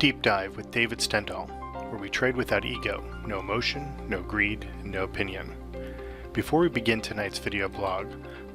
Deep Dive with David Stendhal, where we trade without ego, no emotion, no greed, and no opinion. Before we begin tonight's video blog,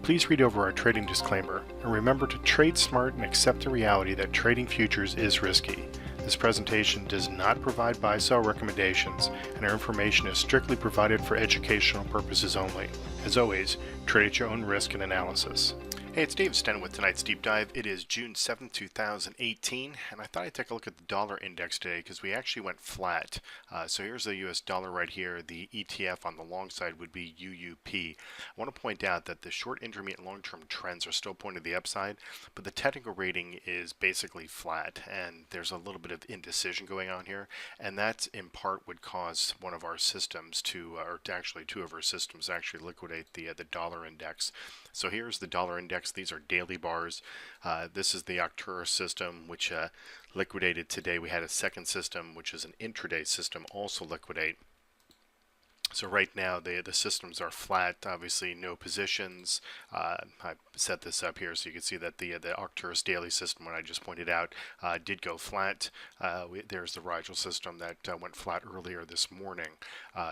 please read over our trading disclaimer and remember to trade smart and accept the reality that trading futures is risky. This presentation does not provide buy-sell recommendations, and our information is strictly provided for educational purposes only. As always, trade at your own risk and analysis. Hey, it's David Stendhal with tonight's Deep Dive. It is June 7th, 2018, and I thought I'd take a look at the dollar index today because we actually went flat. So here's the US dollar right here. The ETF on the long side would be UUP. I want to point out that the short, intermediate, and long-term trends are still pointing to the upside, but the technical rating is basically flat, and there's a little bit of indecision going on here, and that in part would cause one of our systems to, or actually two of our systems, actually liquidate the dollar index. So here's the dollar index. These are daily bars. This is the Arcturus system, which liquidated today. We had a second system, which is an intraday system, also liquidate. So right now the systems are flat, obviously no positions. I set this up here so you can see that the Arcturus daily system, when I just pointed out, did go flat. There's the Rigel system that went flat earlier this morning.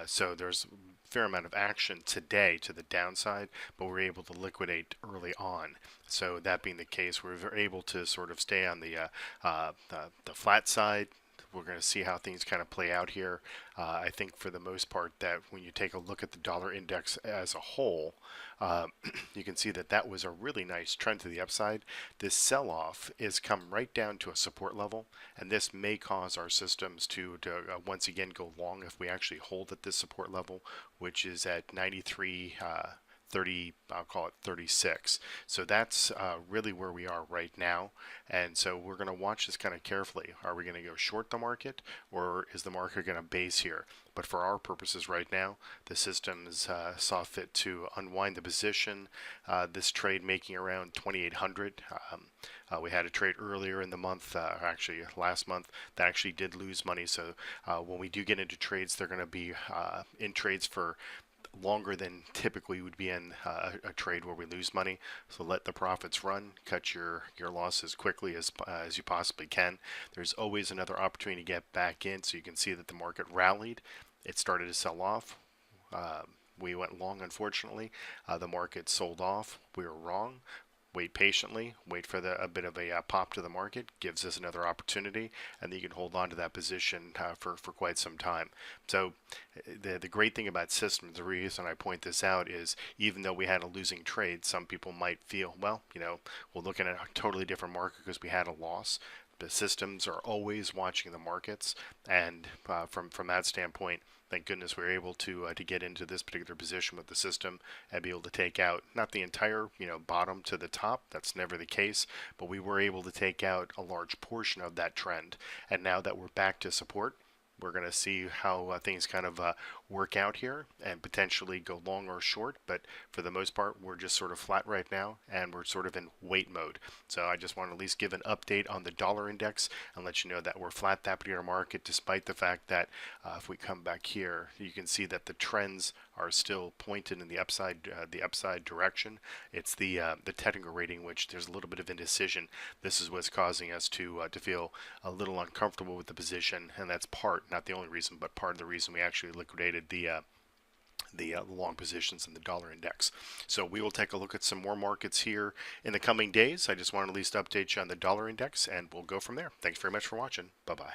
So there's a fair amount of action today to the downside, but we're able to liquidate early on. So that being the case, we're able to sort of stay on the flat side. We're going to see how things kind of play out here. I think for the most part that when you take a look at the dollar index as a whole, you can see that that was a really nice trend to the upside. This sell-off is come right down to a support level, and this may cause our systems to once again go long if we actually hold at this support level, which is at 93. 30, I'll call it 36. So that's really where we are right now. And so we're going to watch this kind of carefully. Are we going to go short the market, or is the market going to base here? But for our purposes right now, the systems saw fit to unwind the position. This trade making around 2,800. We had a trade earlier in the month, actually last month, that actually did lose money. So when we do get into trades, they're going to be in trades for longer than typically would be in a trade where we lose money. So let the profits run, cut your losses quickly as you possibly can. There's always another opportunity to get back in. So you can see that the market rallied. It started to sell off. We went long, unfortunately. The market sold off. We were wrong. Wait patiently, wait for a bit of a pop to the market, gives us another opportunity, and then you can hold on to that position for quite some time. So the great thing about systems, the reason I point this out is even though we had a losing trade, some people might feel, well, we're looking at a totally different market because we had a loss. The systems are always watching the markets, and from that standpoint, thank goodness we were able to get into this particular position with the system and be able to take out not the entire bottom to the top. That's never the case, but we were able to take out a large portion of that trend. And now that we're back to support, we're going to see how things kind of work out here and potentially go long or short. But for the most part, we're just sort of flat right now, and we're sort of in wait mode. So I just want to at least give an update on the dollar index and let you know that we're flat that particular market, despite the fact that if we come back here, you can see that the trends are still pointed in the upside direction. It's the technical rating, which there's a little bit of indecision. This is what's causing us to feel a little uncomfortable with the position, and that's not the only reason, but part of the reason we actually liquidated the long positions in the dollar index. So we will take a look at some more markets here in the coming days. I just want to at least update you on the dollar index, and we'll go from there. Thanks very much for watching. Bye-bye.